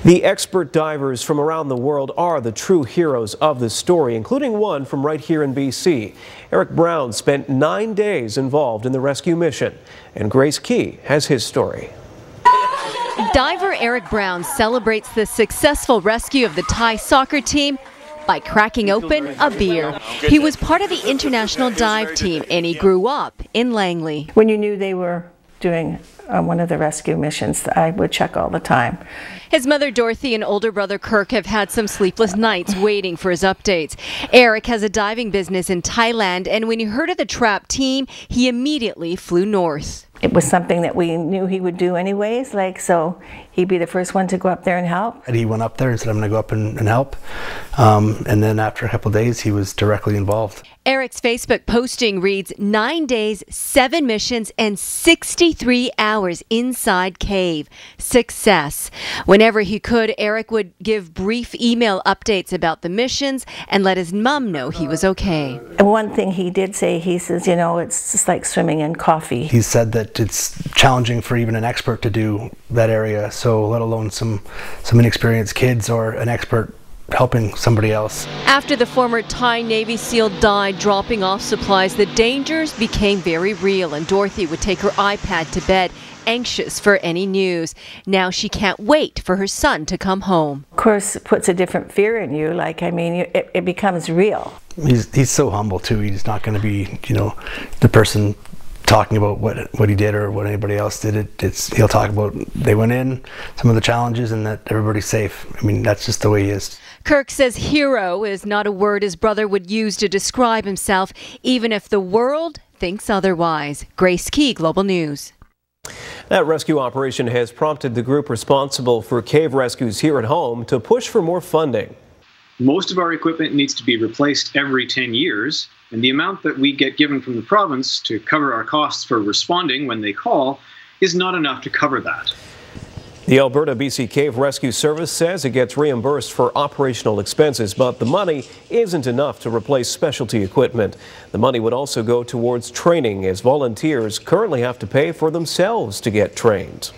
The expert divers from around the world are the true heroes of this story, including one from right here in BC. Erik Brown spent 9 days involved in the rescue mission, and Grace Key has his story. Diver Erik Brown celebrates the successful rescue of the Thai soccer team by cracking open a beer. He was part of the international dive team and he grew up in Langley. When you knew they were doing one of the rescue missions, I would check all the time. His mother Dorothy and older brother Kirk have had some sleepless nights waiting for his updates. Erik has a diving business in Thailand, and when he heard of the trapped team, he immediately flew north. It was something that we knew he would do anyways, so he'd be the first one to go up there and help. And he went up there and said, I'm going to go up and help. And then after a couple of days, he was directly involved. Erik's Facebook posting reads, 9 days, 7 missions, and 63 hours inside cave. Success. Whenever he could, Erik would give brief email updates about the missions and let his mom know he was okay. And one thing he did say, he says, you know, it's just like swimming in coffee. He said that it's challenging for even an expert to do that area, so let alone some inexperienced kids or an expert helping somebody else. After the former Thai Navy SEAL died dropping off supplies, the dangers became very real, and Dorothy would take her iPad to bed, anxious for any news. Now she can't wait for her son to come home. Of course, it puts a different fear in you. It becomes real. He's so humble too. He's not going to be, the person talking about what he did or what anybody else did. He'll talk about they went in, some of the challenges, and that everybody's safe. I mean, that's just the way he is. Kirk says hero is not a word his brother would use to describe himself, even if the world thinks otherwise. Grace Key, Global News. That rescue operation has prompted the group responsible for cave rescues here at home to push for more funding. Most of our equipment needs to be replaced every 10 years, and the amount that we get given from the province to cover our costs for responding when they call is not enough to cover that. The Alberta-BC Cave Rescue Service says it gets reimbursed for operational expenses, but the money isn't enough to replace specialty equipment. The money would also go towards training, as volunteers currently have to pay for themselves to get trained.